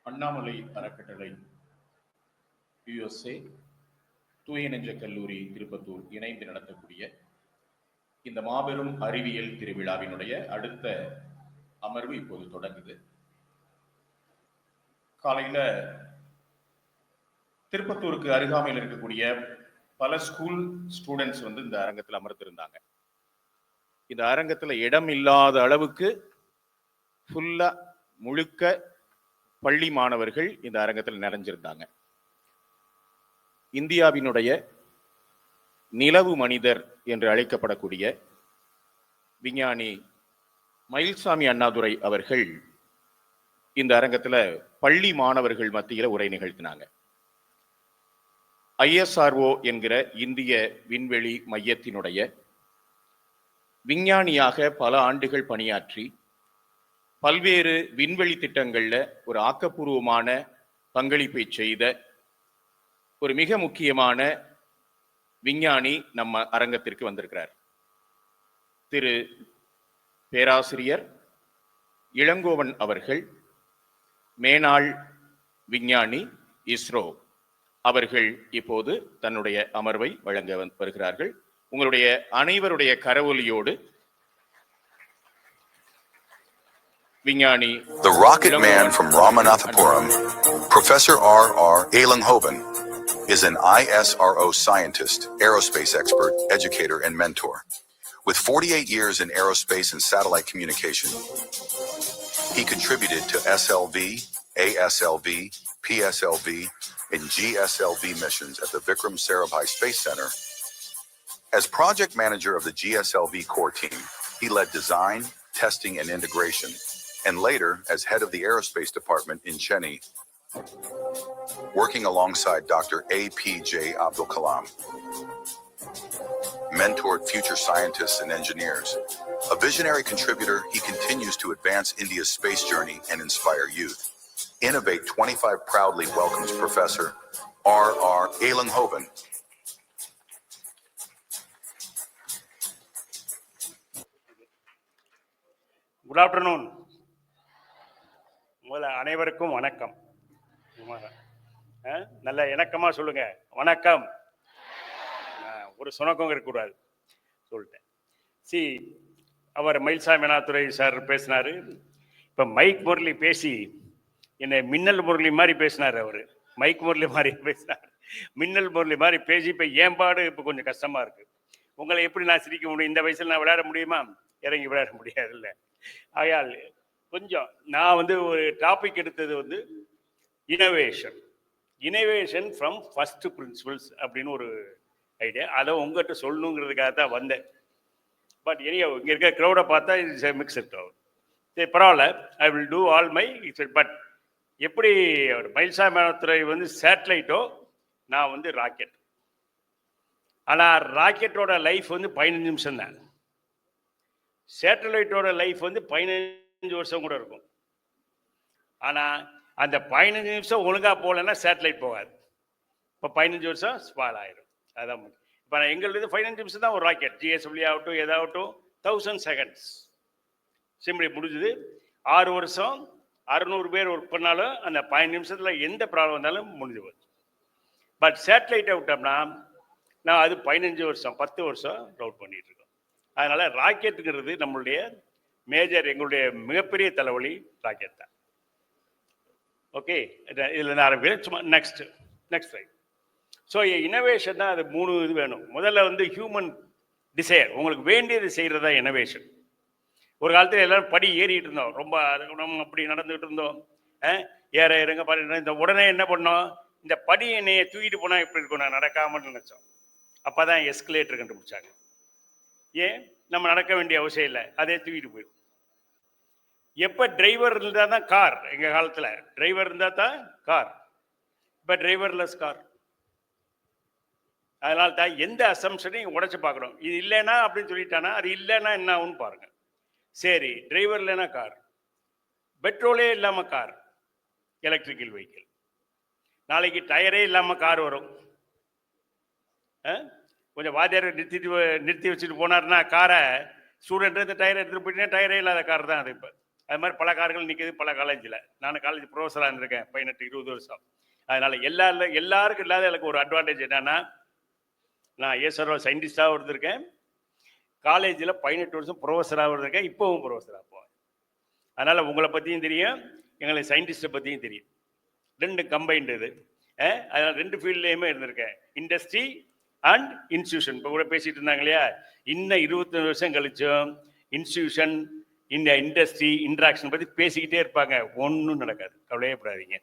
அண்ணாமலை அறக்கட்டளை, USA, தூய நெஞ்ச கல்லூரி திருப்பத்தூர் இணைந்து நடத்தக்கூடிய இந்த மாபெரும் அறிவியல் திருவிழாவினுடைய அடுத்த அமர்வு இப்போது தொடங்குது. காலையில திருப்பத்தூருக்கு அருகாமையில் இருக்கக்கூடிய பல ஸ்கூல் ஸ்டூடெண்ட்ஸ் இந்த அரங்கத்தில் அமர்ந்திருந்தாங்க. இந்த அரங்கத்தில் இடம் இல்லாத அளவுக்கு ஃபுல்லா முழுக்க பள்ளி மாணவர்கள் இந்த அரங்கத்தில் நிறைஞ்சிருந்தாங்க. இந்தியாவினுடைய நிலவு மனிதர் என்று அழைக்கப்படக்கூடிய விஞ்ஞானி மயில்சாமி அண்ணாதுரை அவர்கள் இந்த அரங்கத்தில் பள்ளி மாணவர்கள் மத்தியில் உரை நிகழ்த்தினாங்க. ISRO என்கிற இந்திய விண்வெளி மையத்தினுடைய விஞ்ஞானியாக பல ஆண்டுகள் பணியாற்றி பல்வேறு விண்வெளி திட்டங்கள்ல ஒரு ஆக்கப்பூர்வமான பங்களிப்பை செய்த ஒரு மிக முக்கியமான விஞ்ஞானி நம்ம அரங்கத்திற்கு வந்திருக்கிறார். திரு பேராசிரியர் இளங்கோவன் அவர்கள், மேனாள் விஞ்ஞானி இஸ்ரோ அவர்கள் இப்போது தன்னுடைய அமர்வை வழங்க வருகிறார்கள். உங்களுடைய அனைவருடைய கரவொலியோடு விஞ்ஞானி The rocket man from Ramanathapuram, Professor R.R. Elangovan, is an ISRO scientist, aerospace expert, educator, and mentor. With 48 years in aerospace and satellite communication, he contributed to SLV, ASLV, PSLV, and GSLV missions at the Vikram Sarabhai Space Center. As project manager of the GSLV core team, he led design, testing, and integration, and later as head of the aerospace department in Chennai, working alongside Dr. APJ Abdul Kalam. Mentored future scientists and engineers. A visionary contributor, he continues to advance India's space journey and inspire youth. Innovate 25 proudly welcomes Professor R.R. Elangovan. Good afternoon. அனைவருக்கும் வணக்கம். நல்ல இணக்கமா சொல்லுங்க, வணக்கம். ஒரு சுணக்கம் இருக்கக்கூடாது சொல்லிட்டேன். அவர் Mayilsamy Annadurai sir பேசினாரு. இப்போ மைக் முரளி பேசி என்னை மின்னல் முரளி மாதிரி பேசினார். அவர் மைக் முரளி மாதிரி பேசினார், மின்னல் முரளி மாதிரி பேசி இப்போ ஏம்பாடு இப்போ கொஞ்சம் கஷ்டமா இருக்கு. உங்களை எப்படி நான் சிரிக்க முடியும்? இந்த வயசில் நான் விளையாட முடியுமா? இறங்கி விளையாட முடியாது இல்லை. ஆகையால் கொஞ்சம் நான் ஒரு டாபிக் எடுத்தது இனோவேஷன் ஃப்ரம் ஃபர்ஸ்ட் பிரின்சிபல்ஸ் அப்படின்னு ஒரு ஐடியா. அதை உங்கள்கிட்ட சொல்லணுங்கிறதுக்காக தான் வந்தேன். பட் இங்கே இருக்க க்ரௌடை பார்த்தா இது மிக்சட் ஆகும். சரி, பரவாயில்ல, I will do all my. But எப்படி ஒரு மயில்சாமி அண்ணாதுரை சேட்டலைட்டோ, நான் ராக்கெட். ஆனால் ராக்கெட்டோட லைஃப் 15 நிமிஷம் தான். சேட்டலைட்டோட லைஃப் 15 வருஷம் கூட இருக்கும். ஆனால் அந்த 15 நிமிஷம் ஒழுங்காக போகலன்னா சேட்டலைட் போகாது. இப்போ 15 வருஷம் ஸ்பால் ஆயிடும். அதான் இப்போ நான் எங்களுக்கு 15 நிமிஷம் தான் ஒரு ராக்கெட். GSLV ஆகட்டும், எதாகட்டும் 1000 seconds சிம்பிளி முடிஞ்சுது. 6 வருஷம் 600 பேர் ஒர்க் பண்ணாலும் அந்த 15 நிமிஷத்தில் எந்த ப்ராப்ளம் வந்தாலும் முடிஞ்சு போச்சு. பட் சேட்டலைட்டை விட்டோம்னா நான் அது 15 வருஷம் 10 வருஷம் ரவுட் பண்ணிட்டு இருக்கோம். அதனால ராக்கெட்டுங்கிறது நம்மளுடைய மேஜர், எங்களுடைய மிகப்பெரிய தலைவலி ராக்கெட் தான். ஓகே, இதில் நான் ஆரம்பிக்கிறேன். சும்மா நெக்ஸ்ட் ரைட். ஸோ இனோவேஷன் தான். அது 3 இது வேணும். முதல்ல ஹியூமன் டிசைர், உங்களுக்கு வேண்டியது செய்கிறது தான் இனோவேஷன். ஒரு காலத்தில் எல்லாரும் படி ஏறிட்டு இருந்தோம், ரொம்ப நம்ம அப்படி நடந்துகிட்டு இருந்தோம். ஏற இறங்க பாரு. இந்த உடனே என்ன பண்ணோம், இந்த படி என்னையை தூக்கிட்டு போனால் எப்படி இருக்கும், நான் நடக்காமன்னு நினச்சோம். அப்போ தான் எஸ்கலேட்டர் கண்டுபிடிச்சாங்க. ஏன் நம்ம நடக்க வேண்டிய அவசியம் இல்லை, அதே தூக்கிட்டு போயிடும். எப்போ டிரைவர் இருந்தால் தான் கார். எங்கள் காலத்தில் டிரைவர் இருந்தால் தான் கார். இப்போ டிரைவர்லெஸ் கார். அதனால தான் எந்த அசம்ஷனையும் உடைச்சு பார்க்கணும். இது இல்லைன்னா அப்படின்னு சொல்லிட்டானா, அது இல்லைன்னா என்ன ஆகுன்னு பாருங்க. சரி, டிரைவர் இல்லைன்னா கார். பெட்ரோலே இல்லாமல் கார், எலக்ட்ரிக்கல் வெஹிக்கிள். நாளைக்கு டயரே இல்லாமல் கார் வரும். கொஞ்சம் வாத்தியார் நிறுத்தி வச்சுட்டு போனார்னா காரை, ஸ்டூடெண்ட் இந்த டயரை எடுத்துகிட்டு போயிட்டீங்கன்னா டயரே இல்லாத கார் தான் அது. இப்போ அது மாதிரி பல கார்கள் நிற்கிது பல காலேஜில். நான் காலேஜ் ப்ரொஃபஸராக இருந்திருக்கேன் 18-20 வருஷம். அதனால் எல்லாருக்கும் இல்லாத எனக்கு ஒரு அட்வான்டேஜ் என்னன்னா, நான் ஐஎஸ்ஆர்ஓ சயின்டிஸ்டாகவும் இருந்திருக்கேன், காலேஜில் 18 வருஷம் ப்ரொஃபஸராகவும் இருந்திருக்கேன், இப்போவும் ப்ரொஃபஸராக போவேன். அதனால் உங்களை பற்றியும் தெரியும், எங்களுக்கு சயின்டிஸ்ட்டை பற்றியும் தெரியும். ரெண்டு கம்பைன்டு இது. அதனால் 2 ஃபீல்ட்லேயுமே இருந்திருக்கேன், இண்டஸ்ட்ரி அண்ட் இன்ஸ்டியூஷன். இப்போ கூட பேசிகிட்டு இருந்தாங்க இல்லையா, இன்னும் 25 வருஷம் கழிச்சும் இன்ஸ்டியூஷன் இந்த இண்டஸ்ட்ரி இன்ட்ராக்ஷன் பற்றி பேசிக்கிட்டே இருப்பாங்க, ஒன்றும் நடக்காது, கவலையே படாதீங்க.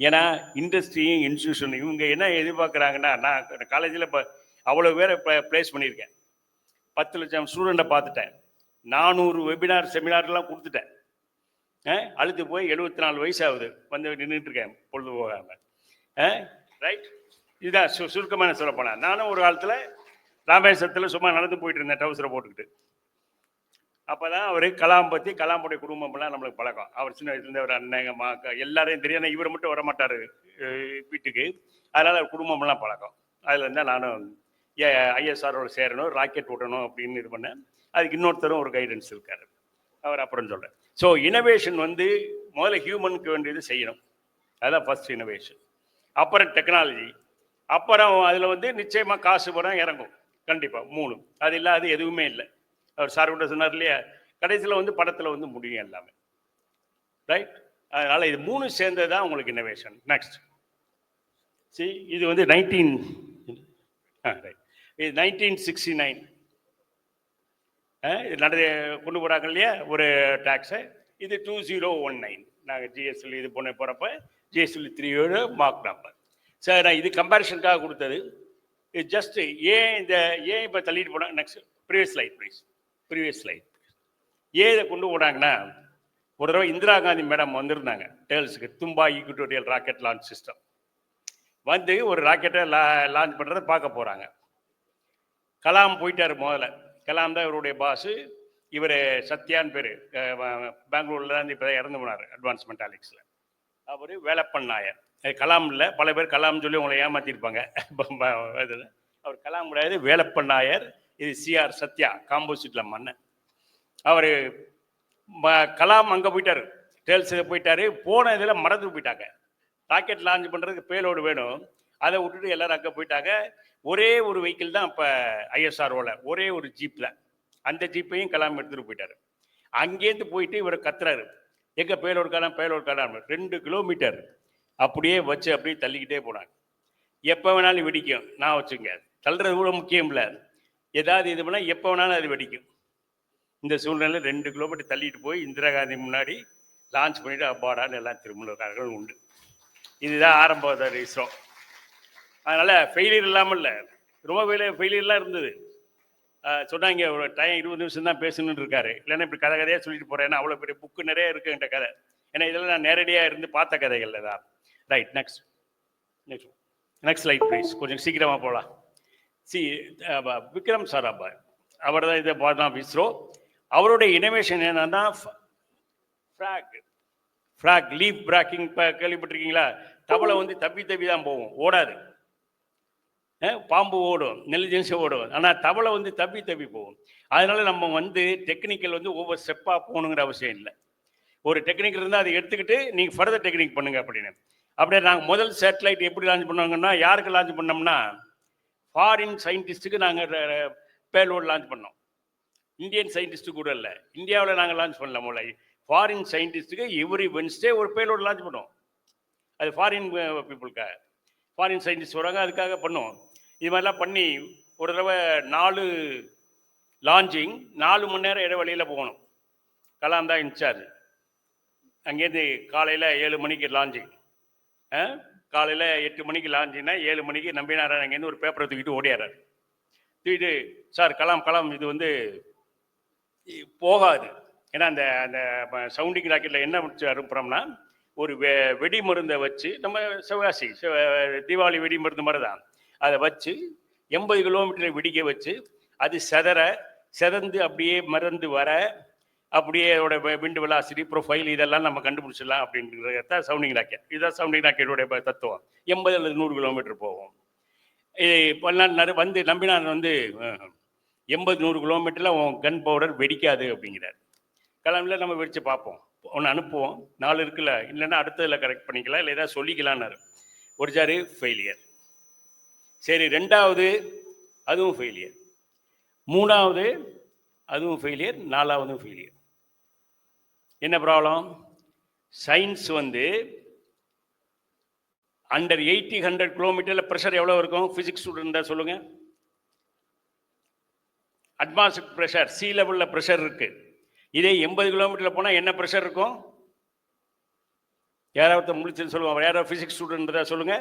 ஏன்னா இண்டஸ்ட்ரியும் இன்ஸ்டியூஷன் இவங்க என்ன எதிர்பார்க்குறாங்கன்னா, நான் காலேஜில் இப்போ அவ்வளோ பேரை ப்ளேஸ் பண்ணியிருக்கேன், 10 லட்சம் ஸ்டூடெண்ட்டை பார்த்துட்டேன், 400 வெபினார் செமினார்லாம் கொடுத்துட்டேன். அழுத்து போய் 74 வயசு ஆகுது, வந்து நின்றுட்டு இருக்கேன் பொழுது போகாமல். ரைட், இதுதான் சுருக்கமான சொல்லப்போனால். நானும் ஒரு காலத்தில் ராமேஸ்வரத்தில் சும்மா நடந்து போயிட்டு இருந்தேன் டவுசரை போட்டுக்கிட்டு. அப்போ தான் அவர் கலாம் பற்றி, கலாமுடைய குடும்பம்லாம் நம்மளுக்கு பழக்கம். அவர் சின்ன வயசுலேருந்து அவர் அண்ணன் அக்கா எல்லாரையும் தெரியும். ஆனால் இவர் மட்டும் வரமாட்டார் வீட்டுக்கு, அதனால் அவர் குடும்பம்லாம் பழக்கம். அதில் இருந்தால் நானும் ஐஎஸ்ஆரோட சேரணும், ராக்கெட் விடணும் அப்படின்னு இது பண்ணேன். அதுக்கு இன்னொருத்தரும் ஒரு கைடன்ஸ் இருக்கார், அவர் அப்புறம் சொல்கிறேன். ஸோ இனோவேஷன் வந்து முதல்ல ஹியூமனுக்கு வேண்டியது செய்யணும், அதுதான் ஃபர்ஸ்ட் இனோவேஷன். அப்புறம் டெக்னாலஜி, அப்புறம் அதில் வந்து நிச்சயமாக காசு பணம் இறங்கும் கண்டிப்பாக. 3 அது இல்லாத எதுவுமே இல்லை. அவர் சார் கூட சொன்னார் இல்லையா, கடைசியில் வந்து படத்தில் வந்து முடியும் எல்லாமே. ரைட், அதனால் இது 3 சேர்ந்தது தான் உங்களுக்கு இனோவேஷன். நெக்ஸ்ட் இது வந்து 1969 கொண்டு போகிறாங்க இல்லையா ஒரு டாக்ஸை. இது 2019 நாங்கள் ஜிஎஸ்எல் இது பண்ண போகிறப்ப ஜிஎஸ்எல் 3 மார்க் நம்பர். சார் நான் இது கம்பேரிஷனுக்காக கொடுத்தது. இது ஜஸ்ட் ஏன் இப்போ தள்ளிட்டு போனாங்க. நெக்ஸ்ட் ப்ரீவியஸ் ஸ்லைட் ஏன் இதை கொண்டு போனாங்கன்னா, ஒரு தடவை இந்திரா காந்தி மேடம் வந்திருந்தாங்க டேல்ஸுக்கு, Thumba equatorial rocket launch system வந்து ஒரு ராக்கெட்டை லான்ச் பண்ணுறதை பார்க்க போகிறாங்க. கலாம் போயிட்டார் முதல்ல. கலாம் தான் இவருடைய பாஸு. இவர் சத்யான்னு பேர், பெங்களூரில் தான் இப்போ இறந்து போனார் அட்வான்ஸ் மெட்டாலிக்ஸில். அவர் வேலப்பன் நாயர். கலாம் இல்லை, பல பேர் கலாம் சொல்லி உங்களை ஏமாற்றிருப்பாங்க. அவர் கலாம் கிடையாது, வேலப்பன் நாயர். இது சிஆர் சத்யா, காம்போசிட்டில் மன்னன். அவர் கலாம் அங்கே போயிட்டார், டேல்ஸுக்கு போயிட்டார். போன இதில் மறந்து போயிட்டாங்க, ராக்கெட் லான்ச் பண்ணுறதுக்கு பேலோடு வேணும். அதை விட்டுட்டு எல்லோரும் அங்கே போயிட்டாங்க. ஒரே ஒரு வெஹிக்கிள் தான் இப்போ ஐஎஸ்ஆர்ஓவில், ஒரே ஒரு ஜீப்பில். அந்த ஜீப்பையும் கலாம் எடுத்துகிட்டு போயிட்டார். அங்கேருந்து போயிட்டு இவர் கத்துறாரு, எங்கே பேலோடு காலம் 2 கிலோமீட்டர் அப்படியே வச்சு அப்படியே தள்ளிக்கிட்டே போனாங்க. எப்போ வேணாலும் வெடிக்கும், நான் வச்சுங்க. தள்ளுறது கூட முக்கியம் இல்லை, ஏதாவது இது பண்ணால் எப்போ வேணாலும் அது வெடிக்கும். இந்த சூழ்நிலையில் 2 கிலோமீட்டர் தள்ளிட்டு போய் இந்திரா காந்தி முன்னாடி லான்ச் பண்ணிவிட்டு அப்பாடான்னு எல்லாம் திரும்பினர்கள் உண்டு. இதுதான் ஆரம்பம் இஸ்ரோ. அதனால் ஃபெயிலியர் இல்லாமல் இல்லை, ரொம்ப ஃபெயிலியர்லாம் இருந்தது. சொன்னாங்க ஒரு டைம் 20 நிமிஷம் தான் பேசணுன்னு இருக்காரு, இல்லைன்னா இப்படி கதையாக சொல்லிட்டு போகிறேன். ஏன்னா அவ்வளோ பெரிய புக்கு நிறைய இருக்குது என்கிட்ட கதை. ஏன்னா இதெல்லாம் நான் நேரடியாக இருந்து பார்த்த கதைகள் தான். Right, next slide please. கொஞ்சம் சீக்கிரமாக போகலாம். விக்ரம் சாராபாய் அவர் தான் இதை பார்த்தோம் இஸ்ரோ. அவருடைய இனோவேஷன் என்னன்னா ஃப்ராக் லீஃப் பிராக்கிங். இப்போ கேள்விப்பட்டிருக்கீங்களா? தவளை வந்து தப்பி தான் போகும், ஓடாது. பாம்பு ஓடும், நெல்லிஜென்சி ஓடும், ஆனால் தவளை வந்து தப்பி போகும். அதனால நம்ம வந்து டெக்னிக்கல் வந்து ஒவ்வொரு ஸ்டெப்பாக போகணுங்கிற அவசியம் இல்லை. ஒரு டெக்னிக் இருந்தால் அதை எடுத்துக்கிட்டு நீங்கள் ஃபர்தர் டெக்னிக் பண்ணுங்க அப்படின்னு. அப்படியே நாங்கள் முதல் சேட்டலைட் எப்படி லான்ச் பண்ணாங்கன்னா, யாருக்கு லான்ச் பண்ணோம்னா ஃபாரின் சயின்டிஸ்ட்டுக்கு நாங்கள் பேலோடு லான்ச் பண்ணோம். இந்தியன் சயின்டிஸ்ட்டு கூட இல்லை, இந்தியாவில் நாங்கள் லான்ச் பண்ணல. மூளை ஃபாரின் சயின்டிஸ்ட்டுக்கு எவ்ரி வென்ஸ்டே ஒரு பேலோடு லான்ச் பண்ணுவோம். அது ஃபாரின் பீப்புளுக்காக, ஃபாரின் சயின்டிஸ்ட் வராங்க, அதுக்காக பண்ணுவோம். இது மாதிரிலாம் பண்ணி ஒரு தடவை 4 லான்ச்சிங், 4 மணி நேரம் இடைவெளியில் போகணும். கலாம் தான் இன்சார்ஜ். அங்கேருந்து காலையில் 7 மணிக்கு லான்ச்சிங், காலையில் 8 மணிக்கு லான்ச்சிங்னா 7 மணிக்கு நம்பினாராயணன் அங்கேருந்து ஒரு பேப்பரை தூக்கிட்டு ஓடியாரார். தூக்கிட்டு சார் கலாம் இது வந்து போகாது. ஏன்னா அந்த அந்த சவுண்டிங் ராக்கெட்டில் என்ன அனுப்புகிறோம்னா, ஒரு வெடி மருந்தை வச்சு, நம்ம சிவகாசி தீபாவளி வெடி மருந்து மாதிரி தான், அதை வச்சு 80 கிலோமீட்டரை வெடிக்க வச்சு அது செதந்து அப்படியே மறந்து வர அப்படியே அதோட விண்டு வெலாசிட்டி ப்ரொஃபைல் இதெல்லாம் நம்ம கண்டுபிடிச்சிடலாம் அப்படின்றத சவுண்டிங் ராக்கெட். இதுதான் சவுண்டிங் ராக்கெட்டோடைய தத்துவம். 80 அல்லது 100 கிலோமீட்டர் போகும். இது வந்து நம்பினான் வந்து 80-100 கிலோமீட்டரில் உன் கன் பவுடர் வெடிக்காது அப்படிங்கிறார். கிளம்பில் நம்ம வெடிச்சு பார்ப்போம், ஒன்று அனுப்புவோம், 4 இருக்குல்ல, இல்லைன்னா அடுத்ததில் கரெக்ட் பண்ணிக்கலாம், இல்லை ஏதாவது சொல்லிக்கலான்னாரு. ஒடிச்சாரு, ஃபெயிலியர். சரி, 2வது அதுவும் ஃபெயிலியர், 3வது அதுவும் ஃபெயிலியர், 4வதும் ஃபெயிலியர். என்ன ப்ராப்ளம்? சயின்ஸ் வந்து அண்டர் 80-100 கிலோமீட்டரில் ப்ரெஷர் எவ்வளோ இருக்கும்? ஃபிசிக்ஸ் ஸ்டூடெண்ட் சொல்லுங்க. அட்மாஸ்பியர் ப்ரெஷர், சி லெவலில் ப்ரெஷர் இருக்கு. இதே 80 கிலோமீட்டரில் போனால் என்ன ப்ரெஷர் இருக்கும்? யாராவது முடிச்சுன்னு சொல்லுவாங்க. யாராவது ஃபிசிக்ஸ் ஸ்டூடெண்ட் தான் சொல்லுங்க.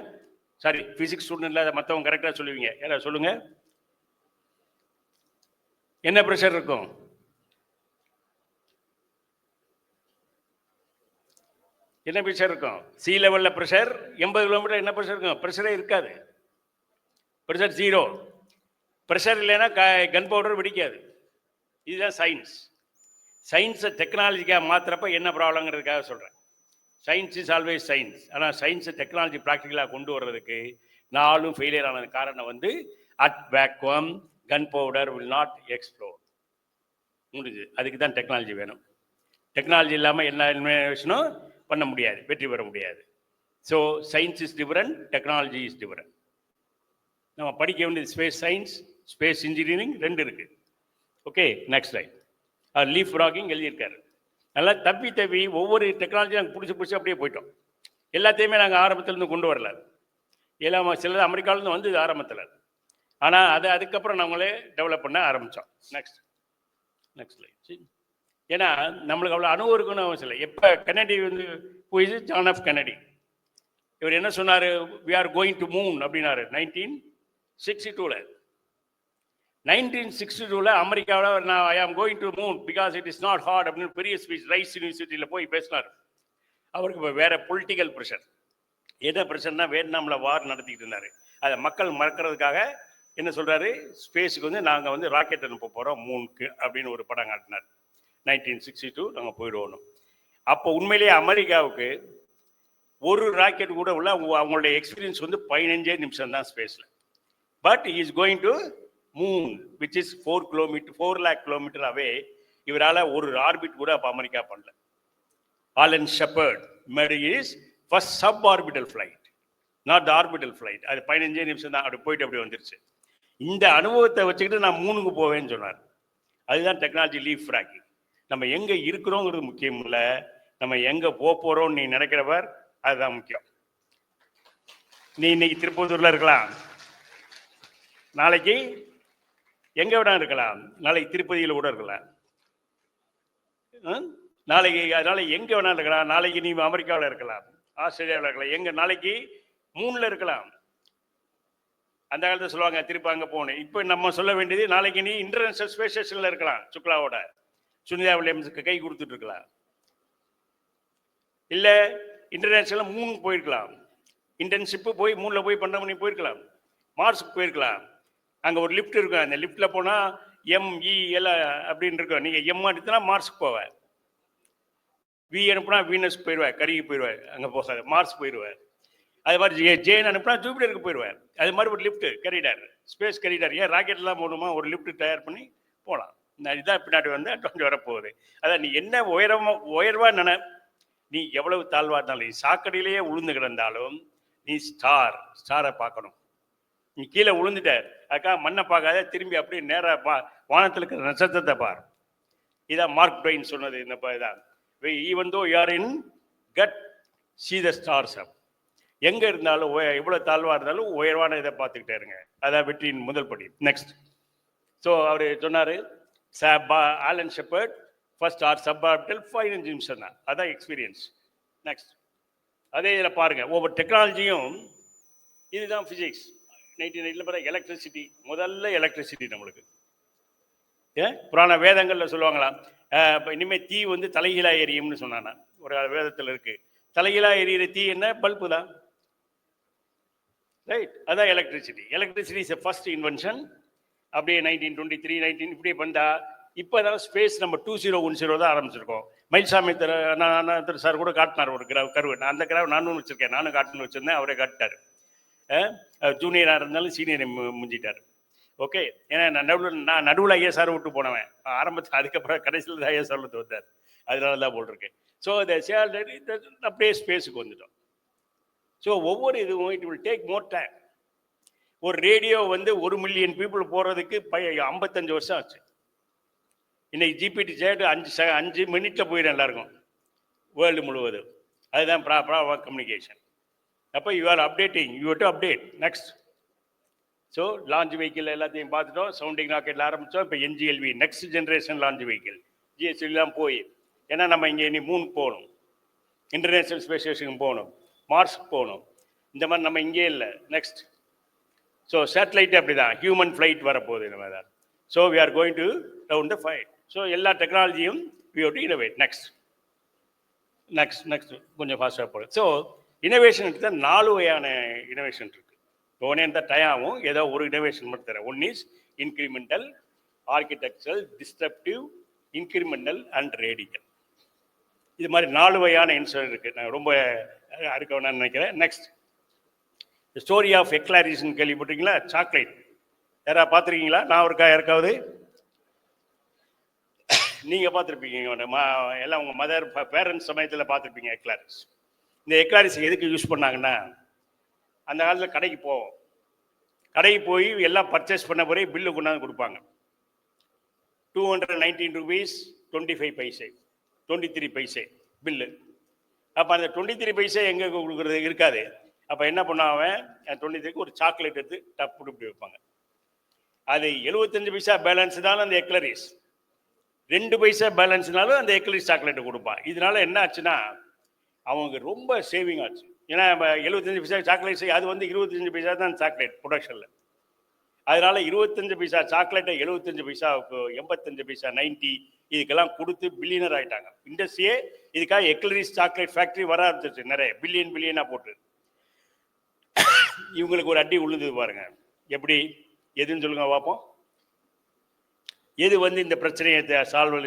சாரி, ஃபிசிக்ஸ் ஸ்டூடெண்ட் இல்லாத மற்றவங்க கரெக்டாக சொல்லுவீங்க. யாராவது சொல்லுங்க, என்ன ப்ரெஷர் இருக்கும்? என்ன ப்ரெஷர் இருக்கும்? சி லெவலில் ப்ரெஷர் 80 கிலோமீட்டர் என்ன ப்ரெஷர் இருக்கும்? ப்ரெஷரே இருக்காது. ப்ரெஷர் 0. ப்ரெஷர் இல்லைன்னா கன் பவுடர் வெடிக்காது. இதுதான் சயின்ஸ். சயின்ஸை டெக்னாலஜிக்காக மாற்றுறப்ப என்ன ப்ராப்ளங்கிறதுக்காக சொல்கிறேன். Science is always science. ஆனால் சயின்ஸை டெக்னாலஜி ப்ராக்டிக்கலாக கொண்டு வர்றதுக்கு 4ம் ஃபெயிலியர் ஆனது காரணம் வந்து at vacuum gunpowder will not explore. முடிஞ்சு. அதுக்கு தான் டெக்னாலஜி வேணும். டெக்னாலஜி இல்லாமல் என்ன இன்வென்ஷனும் பண்ண முடியாது, வெற்றி பெற முடியாது. So science is different, technology is different. நம்ம படிக்க வேண்டியது ஸ்பேஸ் சயின்ஸ், ஸ்பேஸ் இன்ஜினியரிங் 2 இருக்குது. Okay, next line. Leaf rocking எழுதியிருக்காரு. நல்லா தப்பி ஒவ்வொரு டெக்னாலஜி நாங்கள் பிடிச்சி அப்படியே போயிட்டோம். எல்லாத்தையுமே நாங்கள் ஆரம்பத்துலேருந்து கொண்டு வரல. எல்லாம் சிலது அமெரிக்காவிலேருந்து வந்து ஆரம்பத்தில். ஆனால் அதுக்கப்புறம் நம்மளே டெவலப் பண்ண ஆரம்பித்தோம். Next line. ஏன்னா நம்மளுக்கு அவ்வளோ அனுபவம் இருக்குன்னு அவசியம் இல்லை. எப்போ கென்னடி வந்து போயிது, ஜான் எஃப் கென்னடி, இவர் என்ன சொன்னார்? We are going to moon அப்படின்னாரு 1962. 1962 அமெரிக்காவில் நான் I am going to moon because it is not hard அப்படின்னு பெரிய ஸ்பீச் ரைஸ் யூனிவர்சிட்டியில் போய் பேசினார். அவருக்கு இப்போ வேற பொலிட்டிக்கல் ப்ரெஷர். என்ன ப்ரெஷர்னா, வியட்நாமில் வார் நடத்திக்கிட்டு இருந்தார். அதை மக்கள் மறக்கிறதுக்காக என்ன சொல்கிறாரு? ஸ்பேஸுக்கு வந்து நாங்கள் வந்து ராக்கெட் அனுப்ப போகிறோம் மூணுக்கு அப்படின்னு ஒரு படம் காட்டினார். 1962 நாங்கள் போயிடுவோம். அப்போ உண்மையிலேயே அமெரிக்காவுக்கு ஒரு ராக்கெட் கூட உள்ள அவங்களுடைய எக்ஸ்பீரியன்ஸ் வந்து 15 நிமிஷம் தான் ஸ்பேஸில். But is going to moon which is 4 lakh kilometre away. இவரால் ஒரு ஆர்பிட் கூட அப்போ அமெரிக்கா பண்ணல. Alan Shepard made is first sub orbital flight, not the orbital flight. அது 15 நிமிஷம் தான், அப்படி போயிட்டு அப்படி வந்துருச்சு. இந்த அனுபவத்தை வச்சுக்கிட்டு நான் மூணுக்கு போவேன்னு சொன்னார். அதுதான் டெக்னாலஜி லீஃப் ஃப்ராக்கிங். நம்ம எங்கே இருக்கிறோங்கிறது முக்கியம் இல்லை, நம்ம எங்கே போகிறோம்னு நீ நினைக்கிறவர் அதுதான் முக்கியம். நீ இன்னைக்கு திருப்பத்தூரில் இருக்கலாம், நாளைக்கு எங்கே விட இருக்கலாம், நாளைக்கு திருப்பதியில் கூட இருக்கலாம், நாளைக்கு எங்கே வேணாலும் இருக்கலாம். நாளைக்கு நீ அமெரிக்காவில் இருக்கலாம், ஆஸ்திரேலியாவில் இருக்கலாம், எங்கே நாளைக்கு மூணில் இருக்கலாம். அந்த காலத்தில் சொல்லுவாங்க திருப்பி அங்கே போகணும். இப்போ நம்ம சொல்ல வேண்டியது நாளைக்கு நீ இன்டர்நேஷனல் ஸ்பேஸ் ஸ்டேஷனில் இருக்கலாம், சுக்லாவோட சுனிதா வில்லியம்ஸுக்கு கை கொடுத்துட்டு இருக்கலாம். இல்லை இன்டர்நேஷனல் மூணுக்கு போயிருக்கலாம், இன்டர்ன்ஷிப்பு போய் மூணில் போய் பண்ணுற நீ போயிருக்கலாம். மார்ஸுக்கு போயிருக்கலாம், அங்கே ஒரு லிஃப்ட் இருக்கும், அந்த லிஃப்டில் போனால் ME அப்படின்னு இருக்கும். நீங்கள் M அனுப்புனா மார்ஸுக்கு போவேன், V அனுப்புனா வீனஸ் போயிடுவேன், கருகி போயிடுவேன், அங்கே போகாது மார்ஸ் போயிடுவேன். அது மாதிரி ஜேன் அனுப்புனா ஜூபிட்டருக்கு போயிடுவேன். அது மாதிரி ஒரு லிஃப்ட் கரிடார், ஸ்பேஸ் கரிடார். ஏன் ராக்கெட்லாம் போகணுமா? ஒரு லிஃப்ட் தயார் பண்ணி போகலாம். இதான் பின்னாடி வந்து அட்வான்ஸ் வரப்போகுது. அதான் நீ என்ன உயர்வா நினை, நீ எவ்வளவு தாழ்வா இருந்தாலும், நீ சாக்கடையிலேயே உளுந்து கிடந்தாலும் நீ ஸ்டாரை பார்க்கணும். நீ கீழே உளுந்துட்ட, அதுக்காக மண்ணை பார்க்காத, திரும்பி அப்படியே நேராக வானத்தில் இருக்கிற நட்சத்திரத்தை பார். இதான் மார்க் ட்வைன் சொன்னது. இந்த இதான் even though you are in cut see the stars up. எங்கே இருந்தாலும் எவ்வளோ தாழ்வாக இருந்தாலும் உயர்வான இதை பார்த்துக்கிட்டே இருங்க. அதான் வெற்றியின் முதல் படி. நெக்ஸ்ட். ஸோ அவர் சொன்னார், Alan Shepard first sub orbital 15 நிமிஷம் தான், அதான் எக்ஸ்பீரியன்ஸ். நெக்ஸ்ட். அதே இதில் பாருங்கள், ஒவ்வொரு டெக்னாலஜியும் இதுதான் ஃபிசிக்ஸ். 1980 பார்த்தா எலக்ட்ரிசிட்டி, முதல்ல எலக்ட்ரிசிட்டி நம்மளுக்கு புராண வேதங்களில் சொல்லுவாங்களாம். இப்போ இனிமேல் தீ வந்து தலைகீழாக எரியும்னு சொன்னானா, ஒரு வேதத்தில் இருக்குது. தலைகீழாக எரியிற தீ என்ன? பல்பு தான், ரைட்? அதான் electricity. Electricity is a first invention. அப்படியே 1923 19 இப்படியே வந்தா இப்போ தான் ஸ்பேஸ் நம்ம 2010 தான் ஆரம்பிச்சிருக்கோம். மயில்சாமி திரு சார் கூட காட்டினார் ஒரு கருவு. நான் அந்த கருவை நானும் வச்சிருக்கேன், நானும் காட்டுன்னு வச்சிருந்தேன், அவரே காட்டிட்டார். ஜூனியராக இருந்தாலும் சீனியரை முஞ்சிட்டார். ஓகே, ஏன்னா நான் நடுவில் ஐஎஸ்ஆர் விட்டு போனவன் ஆரம்பத்தில், அதுக்கப்புறம் கடைசியில் தான் ஐஎஸ்ஆர் வந்தார், அதனால தான் போட்டிருக்கேன். ஸோ இந்த அப்படியே ஸ்பேஸுக்கு வந்துட்டோம். ஸோ ஒவ்வொரு இதுவும் it will take more time. ஒரு ரேடியோ வந்து 1 மில்லியன் பீப்புள் போகிறதுக்கு 55 வருஷம் ஆச்சு. இன்னைக்கு ஜிபிடி சேட்டு 5 மினிட்ல போயிடும் எல்லாருக்கும் வேர்ல்டு முழுவதும். அதுதான் ப்ராப்பர் கம்யூனிகேஷன். அப்போ you are updating, you to update next. So launch vehicle எல்லாத்தையும் பார்த்துட்டோம், சவுண்டிங் ராக்கெட்டில் ஆரம்பித்தோம். இப்போ என்ஜிஎல்வி நெக்ஸ்ட் ஜென்ரேஷன் லான்ச் வெஹிக்கிள் ஜிஎஸ்எல்லாம் போய், ஏன்னா நம்ம இங்கே இனி மூணுக்கு போகணும், இன்டர்நேஷ்னல் ஸ்பேஸ் ஸ்டேஷனுக்கு போகணும், மார்ஸ்க்கு போகணும். இந்த மாதிரி நம்ம இங்கே இல்லை, நெக்ஸ்ட். ஸோ சேட்டலைட்டு அப்படி தான், ஹியூமன் ஃப்ளைட் வரப்போகுது இந்த மாதிரி தான். So we are going to round the fight. So எல்லா டெக்னாலஜியும் we have to innovate. Next கொஞ்சம் ஃபாஸ்ட்டாக போகுது. ஸோ இனோவேஷனுக்கு தான் 4 வகையான இனோவேஷன் இருக்குது. ஒன்னே இந்த டயாவும் ஏதோ ஒரு இனோவேஷன் மட்டும் தரேன். One is incremental, architectural, disruptive, incremental and radical. இது மாதிரி 4 வகையான இன்சிடென்ட் இருக்குது. நான் ரொம்ப இருக்க வேணாம்னு நினைக்கிறேன். நெக்ஸ்ட், ஸ்டோரி ஆஃப் எக்லாரிசன் கேள்விப்பட்டிருக்கீங்களா? சாக்லேட் யாராவது பார்த்துருக்கீங்களா? நான் யாருக்காவது நீங்கள் பார்த்துருப்பீங்க, எல்லாம் உங்கள் மதர் பேரண்ட்ஸ் சமயத்தில் பார்த்துருப்பீங்க எக்லாரிஸ். இந்த எக்லாரிஸ் எதுக்கு யூஸ் பண்ணாங்கன்னா, அந்த காலத்தில் கடைக்கு போவோம், கடைக்கு போய் எல்லாம் பர்ச்சேஸ் பண்ண பிறகு பில்லு கொண்டாந்து கொடுப்பாங்க. 219 rupees 25 paise, 23 paise பில்லு. அப்போ அந்த 23 பைசா எங்கே கொடுக்குறது இருக்காது. அப்போ என்ன பண்ணுவான், 23க்கு ஒரு சாக்லேட் எடுத்து டப்பு இப்படி வைப்பாங்க. அது 75 பைசா பேலன்ஸ் தான் அந்த எக்லரிஸ், 2 பைசா பேலன்ஸ்னாலும் அந்த எக்லரிஸ் சாக்லேட்டை கொடுப்பான். இதனால என்ன ஆச்சுன்னா அவங்க ரொம்ப சேவிங் ஆச்சு. ஏன்னா 75 பைசா சாக்லேட், அது வந்து 25 பைசா தான் சாக்லேட் ப்ரொடக்ஷனில். அதனால 25 பைசா சாக்லேட்டை 75 பைசாவுக்கு 85 பைசா 90 இதுக்கெல்லாம் கொடுத்து பில்லியனர் ஆகிட்டாங்க. இண்டஸ்ட்ரியே இதுக்காக எக்லரிஸ் சாக்லேட் ஃபேக்ட்ரி வர ஆரம்பிச்சிருச்சு, நிறைய பில்லியனாக போட்டு. இவங்களுக்கு ஒரு அடி உழுது பாருங்க. எப்படி எதுன்னு சொல்லுங்க பார்ப்போம். எது வந்து இந்த பிரச்சனையை சால்வ்,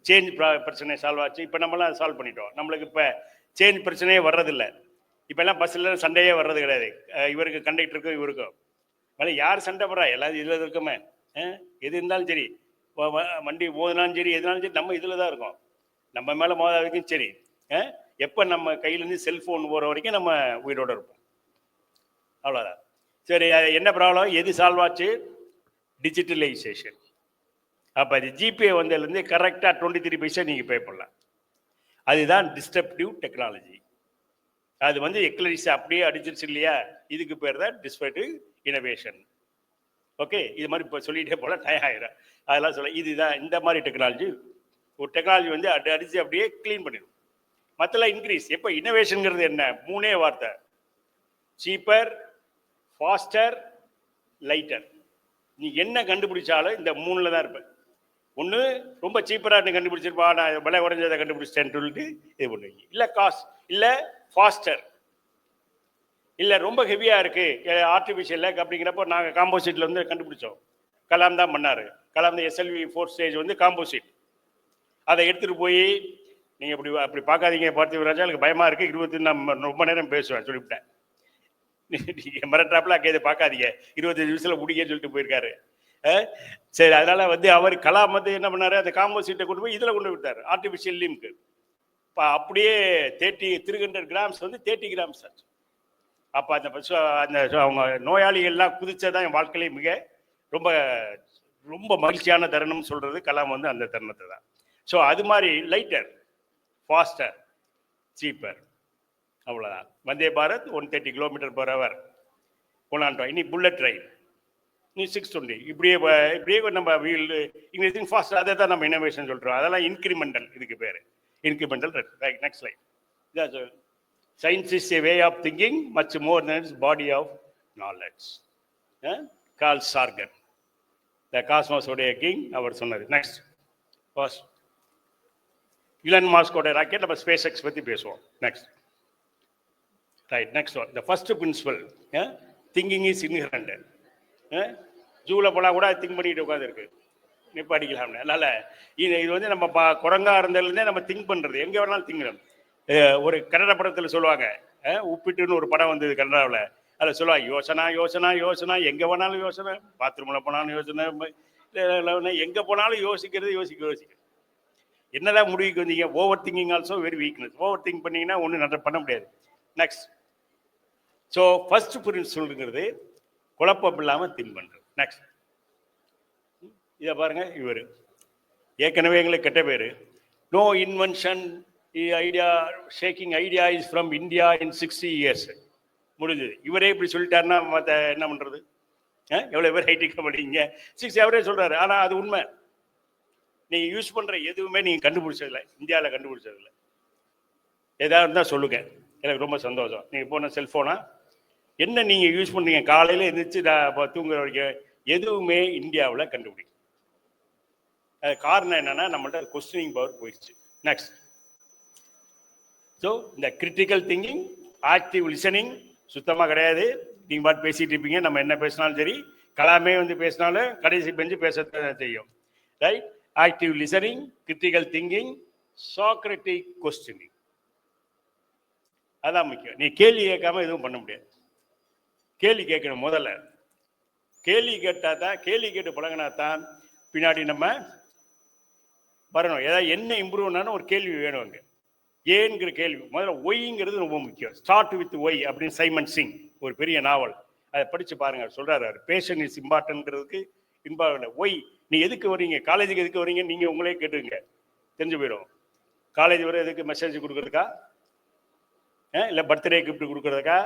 சேஞ்ச் பிரச்சனையை சால்வ் ஆச்சு. இப்போ நம்மளாம் சால்வ் பண்ணிட்டோம். நம்மளுக்கு இப்போ சேஞ்ச் பிரச்சனையே வர்றதில்லை. இப்போல்லாம் பஸ்ஸில் சண்டையே வர்றது கிடையாது. இவருக்கு கண்டக்டருக்கும் இவருக்கும் மேலே யார் சண்டை போடுறா, எல்லாரும் இதில் இருக்குமே. எது இருந்தாலும் சரி, வண்டி மோதினாலும் சரி, எதுனாலும் சரி, நம்ம இதில் தான் இருக்கோம். நம்ம மேலே மோத வரைக்கும் சரி. எப்போ நம்ம கையிலேருந்து செல்ஃபோன் போகிற வரைக்கும் நம்ம உயிரோடு இருப்போம். அவ்வளோதான். சரி, என்ன ப்ராப்ளம், எது சால்வ் ஆச்சு? டிஜிட்டலைசேஷன். அப்போ அது ஜிபே வந்ததுலேருந்து கரெக்டாக 23 பைசா நீங்கள் பே பண்ணலாம். அதுதான் டிஸ்ட்ரப்டிவ் டெக்னாலஜி. அது வந்து எக்லரிஸ் அப்படியே அடிச்சிருச்சு இல்லையா, இதுக்கு பேர் தான் டிஸ்ட்ரப்டிவ் இனோவேஷன். ஓகே, இது மாதிரி இப்போ சொல்லிகிட்டே போல டயம் ஆயிடும், அதெல்லாம் சொல்ல. இதுதான் இந்த மாதிரி டெக்னாலஜி. ஒரு டெக்னாலஜி வந்து அடித்து அப்படியே க்ளீன் பண்ணிடும். மற்றெல்லாம் இன்க்ரீஸ். எப்போ இனோவேஷனுங்கிறது என்ன? 3 வார்த்தை: சீப்பர், ஃபாஸ்டர், லைட்டர். நீ என்ன கண்டுபிடிச்சாலும் இந்த 3ல் தான் இருப்பேன். ஒன்று ரொம்ப சீப்பராக கண்டுபிடிச்சிருப்பா, நான் விலை குறைஞ்சதை கண்டுபிடிச்சிட்டேன்னு சொல்லிட்டு இது பண்ணுவீங்க. இல்லை காஸ்ட், இல்லை ஃபாஸ்டர், இல்லை ரொம்ப ஹெவியாக இருக்குது ஆர்டிஃபிஷியல் அப்படிங்கிறப்போ நாங்கள் காம்போசிட்டில் வந்து கண்டுபிடிச்சோம். கலாம் தான் பண்ணார். கலாம் தான் SLV 4 ஸ்டேஜ் வந்து காம்போசிட். அதை எடுத்துகிட்டு போய் நீங்கள் அப்படி பார்க்காதீங்க பார்த்திபராஜா, எனக்கு பயமாக இருக்குது, 20 நான் ரொம்ப நேரம் பேசுவேன் சொல்லிவிட்டேன். நீங்கள் மிரட்டாப்பில் இதை பார்க்காதீங்க, 25 நிமிஷத்தில் முடிக்கன்னு சொல்லிட்டு போயிருக்காரு. சரி, அதனால வந்து அவர் கலாம் வந்து என்ன பண்ணாரு, அந்த காம்போசிட்டை கொண்டு போய் இதில் கொண்டு விட்டார், ஆர்டிஃபிஷியல் லிம்க்கு. இப்போ அப்படியே 300 கிராம்ஸ் வந்து 30 கிராம்ஸ் ஆச்சு. அப்போ அந்த அவங்க நோயாளிகள்லாம் குதிச்சதான் என் வாழ்க்கையிலே மிக ரொம்ப ரொம்ப மகிழ்ச்சியான தருணம்னு சொல்கிறது கலாம் வந்து அந்த தருணத்தை தான். ஸோ அது மாதிரி லைட்டர், ஃபாஸ்டர், சீப்பர், அவ்வளோதான். வந்தே பாரத் 130 km/h கொண்டாண்டோம். இனி புல்லட் ட்ரெயின், நீ 620, இப்படியே நம்ம வீல் இங்கே ஃபாஸ்ட். அதை தான் நம்ம இனோவேஷன் சொல்கிறோம். அதெல்லாம் இன்க்ரிமெண்டல், இதுக்கு பேர் இன்க்ரிமெண்டல். Right, next line. இதான் science is a way of thinking much more than its body of knowledge. Carl Sagan, the காஸ்மோஸோடைய கிங், அவர் சொன்னது. நெக்ஸ்ட், ஃபர்ஸ்ட் இலன் மாஸ்கோட ராக்கெட். நம்ம ஸ்பேஸ் எக்ஸ் பற்றி பேசுவோம். Next, right, next one, the first principle, thinking is inherent. ஜூவில் போனால் கூட திங்க் பண்ணிட்டு உட்காந்துருக்கு. நிப்பாட்டிக்கலாம்னு. அதனால இது வந்து நம்ம குரங்கா இருந்ததுலேருந்தே நம்ம திங்க் பண்ணுறது, எங்கே வேணாலும் திங்கிறோம். ஒரு கன்னட படத்தில் சொல்லுவாங்க, உப்பிட்டுன்னு ஒரு படம் வந்தது கன்னடாவில், அதில் சொல்லுவாங்க யோசனா யோசனா யோசனா, எங்கே வேணாலும் யோசனை, பாத்ரூமில் போனாலும் யோசனை, எங்கே போனாலும் யோசிக்கிறது யோசிக்க. என்னதான் முடிவுக்கு வந்தீங்க? Over thinking also very weakness. Over think பண்ணீங்கன்னா ஒன்றும் நல்லா பண்ண முடியாது. நெக்ஸ்ட். ஸோ ஃபர்ஸ்ட் பிரின்சிபல்ங்கிறது குழப்பம் இல்லாமல் திங்க் பண்ணுறது. நெக்ஸ்ட். இதை பாருங்க, இவர் ஏற்கனவே எங்களுக்கு கெட்ட பேர். No invention idea shaking idea is from India in 60 years முடிஞ்சது. இவரே இப்படி சொல்லிட்டாருன்னா மற்ற என்ன பண்ணுறது? எவ்வளோ பேர் ஐடி கம்பெனிங்க 6 அவரே சொல்கிறாரு. ஆனால் அது உண்மை. நீங்கள் யூஸ் பண்ணுற எதுவுமே நீங்கள் கண்டுபிடிச்சதில்லை, இந்தியாவில் கண்டுபிடிச்சதில்லை. ஏதாவது இருந்தால் சொல்லுங்கள், எனக்கு ரொம்ப சந்தோஷம். நீங்கள் போன செல்ஃபோனா என்ன நீங்கள் யூஸ் பண்ணுறீங்க, காலையில் எழுந்திரிச்சு தூங்குற வரைக்கும் எதுவுமே இந்தியாவில் கண்டுபிடிக்கும். அது காரணம் என்னன்னா நம்மள்ட்ட கொஸ்டினிங் பவர் போயிடுச்சு. நெக்ஸ்ட். ஸோ இந்த கிரிட்டிக்கல் திங்கிங், ஆக்டிவ் லிசனிங் சுத்தமாக கிடையாது. நீங்கள் பாட்டு பேசிகிட்டு இருப்பீங்க, நம்ம என்ன பேசினாலும் சரி, கலாமே வந்து பேசினாலும் கடைசி பெஞ்சு பேச தெரியும். Right? Active listening, critical thinking, Socratic questioning, அதான் முக்கியம். நீ கேள்வி கேட்காம எதுவும் பண்ண முடியாது. கேள்வி கேட்கணும். முதல்ல கேள்வி கேட்டா தான், கேள்வி கேட்டு பழகினா தான் பின்னாடி நம்ம வரணும். ஏதாவது என்ன இம்ப்ரூவ்னாலும் ஒரு கேள்வி வேணும். அங்கே ஏன்கிற கேள்வி முதல்ல, ஒய்ங்கிறது ரொம்ப முக்கியம். ஸ்டார்ட் வித் ஒய் அப்படின்னு சைமன் சிங் ஒரு பெரிய நாவல், அதை படித்து பாருங்க. சொல்றாரு, பேஷன் இஸ் இம்பார்ட்டன்ட்ங்கிறதுக்கு இம்பார்ட்டன்ட். ஒய், நீ எதுக்கு வரீங்க, காலேஜுக்கு எதுக்கு வரீங்க, நீங்கள் உங்களே கேட்டுங்க, தெரிஞ்சு போயிடும். காலேஜ் வர எதுக்கு, மெசேஜ் கொடுக்குறதுக்கா, இல்லை பர்த்டே கிஃப்ட் கொடுக்குறதுக்கா,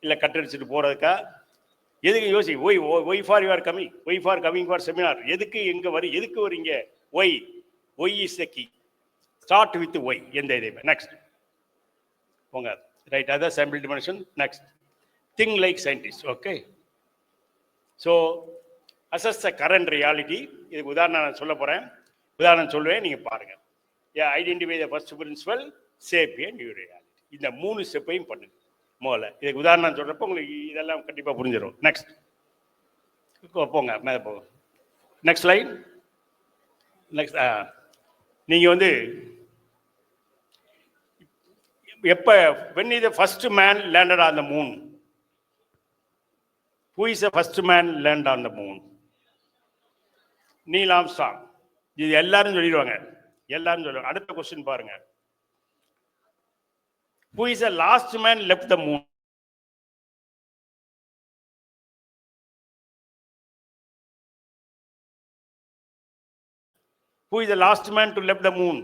இல்லை கட்டடிச்சுட்டு போகிறதுக்கா, எதுக்கு யோசி. Why, why for you are coming, why for coming for seminar, எதுக்கு எங்கே வரி, எதுக்கு வரீங்க, why. Why is the key. Start with why எந்த இதையுமே. நெக்ஸ்ட் போங்க. ரைட், அதான் sample dimension. Next, think like scientist. Okay. So assess the current reality. இதுக்கு உதாரணம் நான் சொல்ல போகிறேன், உதாரணம் சொல்லுவேன், நீங்கள் பாருங்கள். ஐடென்டிஃபை த ஃபர்ஸ்ட் பிரின்சிபல், சேப்பியன் நியூ ரியாலிட்டி. இந்த 3 ஸ்டெப்பையும் பண்ணுங்க முதல்ல. இதுக்கு உதாரணம் சொல்கிறப்ப உங்களுக்கு இதெல்லாம் கண்டிப்பாக புரிஞ்சிடும். நெக்ஸ்ட் போங்க, மேலே போங்க. Next line. நெக்ஸ்ட், நீங்கள் வந்து எப்போ, when is the first man landed on the moon? Who is the first man landed on the moon? Neil Armstrong. இது எல்லாரும் சொல்லிடுவாங்க, எல்லாரும் சொல்லுவாங்க. அடுத்த கொஸ்டின் பாருங்க. Who is the last man left the moon? Who is the last man to left the moon?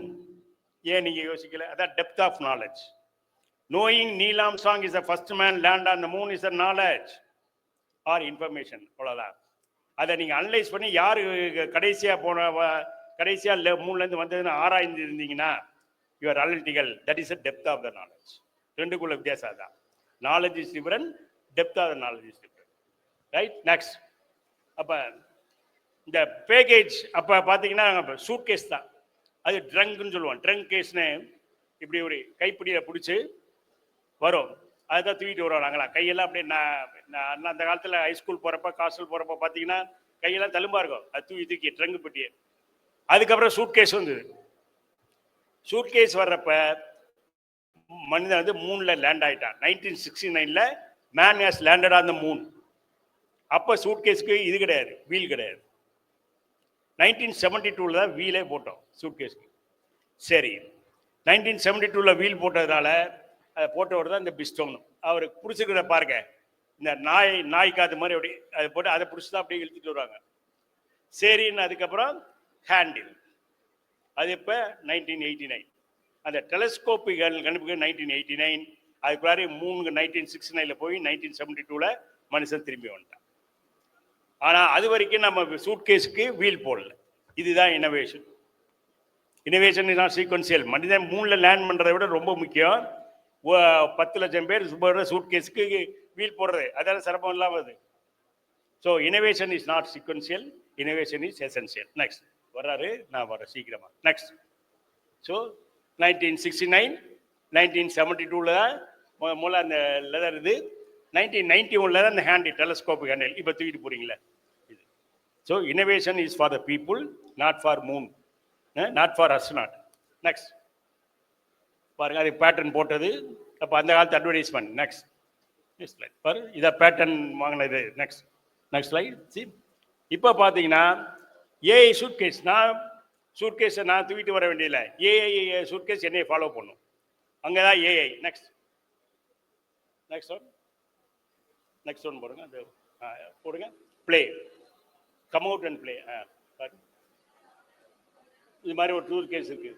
ஏன் நீங்க யோசிக்கல? அதான் depth of knowledge. Knowing Neil Armstrong is the first man land on the moon is a knowledge or information. அவ்வளவுதான். அதை நீங்க analyse பண்ணி யாரு கடைசியா மூணுல இருந்து வந்ததுன்னு ஆராய்ந்து இருந்தீங்கன்னா your analytical, that is a depth of the knowledge. ரெண்டுக்குள்ள வித்தியாசம் தான். Knowledge is different, depth of the knowledge is different. Right? Next. அப்ப இந்த பேக்கேஜ் அப்ப பாத்தீங்கன்னா சூட் கேஸ் தான், அது ட்ரங்க்னு சொல்லுவோம். ட்ரங்க் கேஸ்னு இப்படி ஒரு கைப்பிடியில பிடிச்சி வரும், அதுதான் தூக்கிட்டு வருவாங்களா கையெல்லாம். அப்படியே நான் அந்த காலத்தில் ஹைஸ்கூல் போகிறப்ப, ஹாஸ்டல் போகிறப்ப பார்த்தீங்கன்னா கையெல்லாம் தழும்பா இருக்கும், அது தூக்கி ட்ரங்கு பெட்டியே. அதுக்கப்புறம் சூட்கேஸ் வந்தது. சூட்கேஸ் வர்றப்ப மனிதன் வந்து மூணில் லேண்ட் ஆகிட்டான். 1969 man has landed on the moon. அப்போ சூட்கேஸ்க்கு இது கிடையாது, வீல் கிடையாது. 1972 தான் வீலே போட்டோம் சூட்கேஸ்க்கு. சரி, 1972 வீல் போட்டதுனால அதை போட்டவர் தான் இந்த பிஸ்டோன். அவருக்கு பிடிச்சிருக்கிறத பாருங்க, இந்த நாய் காது மாதிரி அப்படி அதை போட்டு அதை பிடிச்சி தான் அப்படியே இழுத்துட்டு வருவாங்க. சரின்னு அதுக்கப்புறம் ஹேண்டில், அது இப்போ 1989. அந்த டெலஸ்கோப்புகள் கண்டுபிடிக்க 1989. அதுக்குள்ளாரி 3 1969 போய் 1972 மனுஷன் திரும்பி வந்துட்டான். ஆனால் அது வரைக்கும் நம்ம சூட்கேஸுக்கு வீல் போடல. இதுதான் innovation. Innovation is not sequential. மனிதன் மூணில் லேண்ட் பண்ணுறதை விட ரொம்ப முக்கியம் 10 லட்சம் பேர் சூட்கேஸுக்கு வீல் போடுறது, அதெல்லாம் சிரமம் இல்லாமல் வருது. So innovation is not sequential, innovation is essential. Next வர்றாரு, நான் வரேன் சீக்கிரமா. நெக்ஸ்ட். ஸோ 1969 1972 தான் முதல்ல அந்த லெதர் இது. 1991 தான் இந்த ஹேண்டில், டெலஸ்கோப் ஹேண்டில் இப்போ தூக்கிட்டு போறீங்களே இது. So innovation is for the people, not for moon, not for astronaut. Next பாருங்க, அது பேட்டர்ன் போட்டது. அப்போ அந்த காலத்து அட்வர்டைஸ்மெண்ட். நெக்ஸ்ட் ஸ்லைட் பாரு, இதை பேட்டர்ன் வாங்கினது. Next slide. சி, இப்போ பார்த்தீங்கன்னா ஏஐ சூட்கேஸ். சூட்கேஸை நான் தூக்கிட்டு வர வேண்டியதில்லை. ஏஐ சூட்கேஸ் என்னையை ஃபாலோ பண்ணும். அங்கே தான் ஏஐ. நெக்ஸ்ட் ஒன் போடுங்க. அது போடுங்க. Play, come out and play. இது மாதிரி ஒரு சூட்கேஸ் இருக்கு.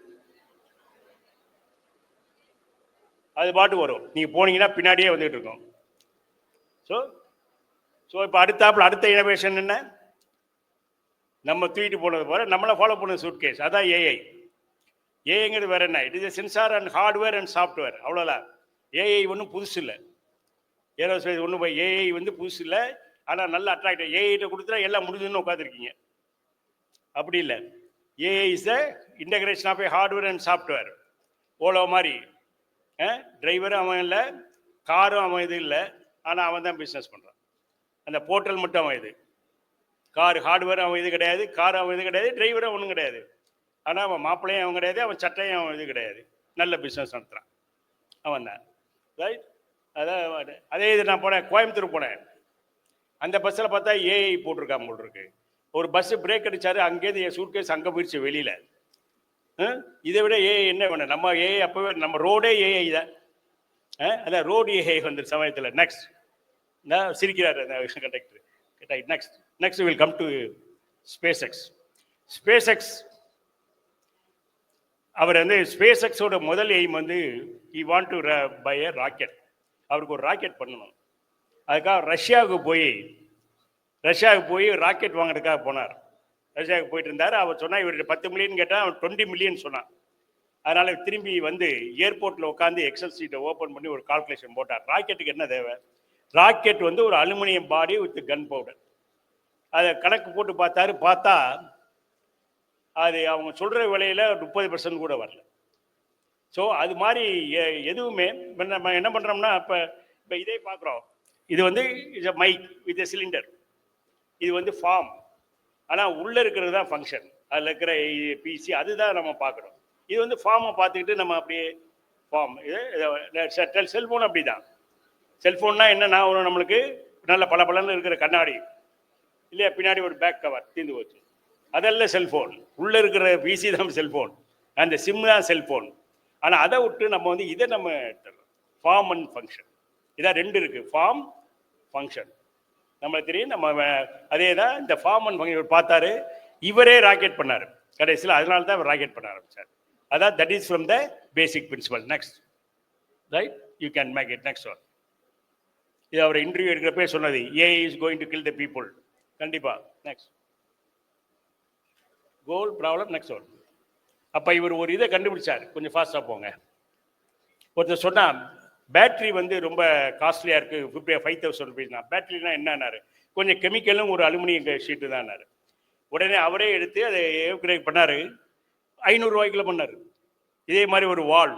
அது பாட்டு வரும். நீங்கள் போனீங்கன்னா பின்னாடியே வந்துட்டு இருக்கும். ஸோ இப்போ அடுத்த இனோவேஷன் என்ன? நம்ம தூக்கிட்டு போனது போல நம்மளை ஃபாலோ பண்ண சூட்கேஸ். அதான் ஏஐ. ஏஐங்கிறது வேற என்ன? It is sensor and hardware and software, அவ்வளோதான். ஏஐ ஒன்றும் புதுசு இல்லை. ஏரோஸ்பேஸ் ஒன்றும் ஏஐ வந்து புதுசு இல்லை. ஆனால் நல்ல அட்ராக்டிவ். ஏஐட்ட கொடுத்தா எல்லாம் முடிஞ்சுன்னு உட்காந்துருக்கீங்க. அப்படி இல்லை. AI is the integration of a hardware and software. Ola மாதிரி டிரைவரும் அவன் இல்லை, காரும் அவன் இது இல்லை. ஆனால் அவன் தான் பிஸ்னஸ் பண்ணுறான். அந்த போர்ட்டல் மட்டும் அவன் இது. கார் ஹார்ட்வேர் அவன் இது கிடையாது, கார் அவன் இது கிடையாது, டிரைவரும் ஒன்றும் கிடையாது. ஆனால் அவன் மாப்பிள்ளையும் அவன் கிடையாது, அவன் சட்டையும் அவன் இது கிடையாது. நல்ல பிஸ்னஸ் நடத்துகிறான் அவன் தான். ரைட். அதே இது நான் போனேன், கோயம்புத்தூர் போனேன். அந்த பஸ்ஸில் பார்த்தா ஏஐ போட்டிருக்கான் போல் இருக்கு. ஒரு பஸ்ஸு பிரேக் அடித்தாரு, அங்கேருந்து என் சூட்கேஸ் அங்கே போயிடுச்சு வெளியில். இதை விட ஏஐ என்ன வேணும்? நம்ம ஏஐ அப்போவே நம்ம ரோடே ஏஐ தான். அதான் ரோடு ஏஐ வந்து சமயத்தில். நெக்ஸ்ட் சிரிக்கிறார் அந்த conductor. Next will come to SpaceX. அவர் வந்து ஸ்பேஸ் எக்ஸோட முதல் எய்ம் வந்து he want to buy a rocket. அவருக்கு ஒரு ராக்கெட் பண்ணணும். அதுக்காக ரஷ்யாவுக்கு போய் ராக்கெட் வாங்குறதுக்காக போனார். ரஷ்யாவுக்கு போயிட்டு இருந்தார். அவர் சொன்னால் இவர்கிட்ட 10 மில்லியன் கேட்டால் அவன் 20 மில்லியன் சொன்னான். அதனால் திரும்பி வந்து ஏர்போர்ட்டில் உட்காந்து எக்ஸல் சீட்டை ஓப்பன் பண்ணி ஒரு கால்குலேஷன் போட்டார். ராக்கெட்டுக்கு என்ன தேவை? ராக்கெட் வந்து ஒரு aluminium body with gunpowder. அதை கணக்கு போட்டு பார்த்தா அது அவங்க சொல்கிற விலையில் 30% கூட வரல. ஸோ அது மாதிரி எதுவுமே நம்ம என்ன பண்ணுறோம்னா, இப்போ இதே பார்க்குறோம். இது வந்து is a mic with a cylinder. இது வந்து ஃபார்ம். ஆனால் உள்ளே இருக்கிறது தான் ஃபங்க்ஷன். அதில் இருக்கிற பிசி அதுதான் நம்ம பார்க்குறோம். இது வந்து ஃபார்மை பார்த்துக்கிட்டு நம்ம அப்படியே ஃபார்ம். இது செல்ஃபோன் அப்படி தான். செல்ஃபோன்னா என்னன்னா, ஒரு நம்மளுக்கு நல்ல பளபளன்னு இருக்கிற கண்ணாடி இல்லையா, பின்னாடி ஒரு பேக் கவர் தீர்ந்து போச்சு. அதெல்லாம் செல்ஃபோன். உள்ளே இருக்கிற பிசி தான் செல்ஃபோன், அந்த சிம் தான் செல்ஃபோன். ஆனால் அதை விட்டு நம்ம வந்து இதை நம்ம ஃபார்ம் அண்ட் ஃபங்க்ஷன். இதான் ரெண்டு இருக்குது, ஃபார்ம் ஃபங்க்ஷன். நம்மளுக்கு தெரியும். நம்ம அதே தான் இந்த ஃபார்ம் அண்ட் ஃபங்க்ஷன் பார்த்தாரு. இவரே ராக்கெட் பண்ணார் கடைசியில். அதனால தான் அவர் ராக்கெட் பண்ண ஆரம்பித்தார். அதான் that is from the basic principle. Next right, you can make it. Next one. இது அவர் இன்டர்வியூ எடுக்கிறப்பே சொன்னது, AI is going to kill the people. கண்டிப்பாக. Next goal problem. Next one. அப்போ இவர் ஒரு இதை கண்டுபிடிச்சார். கொஞ்சம் ஃபாஸ்ட்டாக போங்க. ஒருத்தர் சொன்னால் பேட்ரி வந்து ரொம்ப காஸ்ட்லியாக இருக்குது, 5,000 ருபீஸ்னா. பேட்ரினா என்னன்னாரு, கொஞ்சம் கெமிக்கலும் ஒரு அலுமினியம் ஷீட்டு தான்னாரு. உடனே அவரே எடுத்து அதை அப்கிரேட் பண்ணார். 500 ரூபாய்க்குள்ள பண்ணார். இதே மாதிரி ஒரு வால்.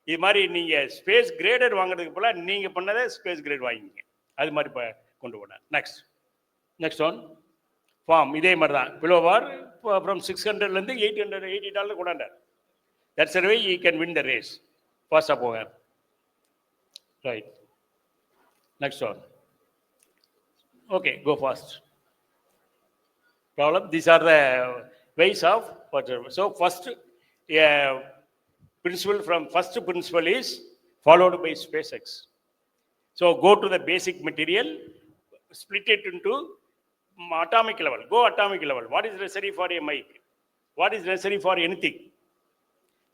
இது மாதிரி நீங்கள் ஸ்பேஸ் கிரேடட் வாங்குறதுக்கு போல நீங்கள் பண்ணதை ஸ்பேஸ் கிரேட் வாங்கிங்க. அது மாதிரி கொண்டு போனார். Next one form. இதே மாதிரி தான். பிலோவார் ஃப்ரம் $600 $880 கொண்டாண்டார். That's way you can win the race. ஃபாஸ்ட்டாக போங்க. Right. Next one. Okay, go fast. Problem. These are the ways of whatever. So first principle is followed by SpaceX. So go to the basic material, split it into atomic level. Go atomic level. What is necessary for a mic? What is necessary for anything?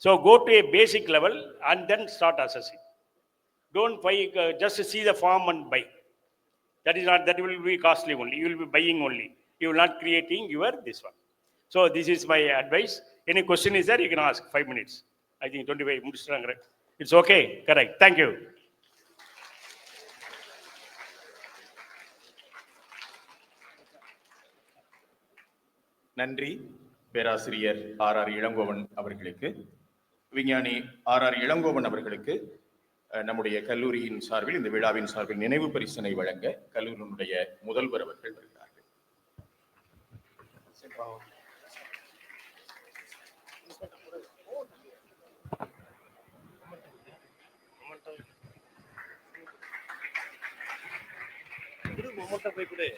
So go to a basic level and then start assessing. Don't buy, just see the form and buy. That will be costly only. You will be buying only. You will not creating your this one. So this is my advice. Any question is there, you can ask. 5 minutes. I think 25 முடிச்சிட்டாங்க. It's okay. Correct. Thank you. நன்றி பேராசிரியர் R Elangovan அவர்களுக்கு. விஞ்ஞானி R Elangovan அவர்களுக்கு நம்முடைய கல்லூரியின் சார்பில், இந்த விழாவின் சார்பில் நினைவு பரிசினை வழங்க கல்லூரியினுடைய முதல்வர் அவர்கள் வருகிறார்கள். போய் கொடு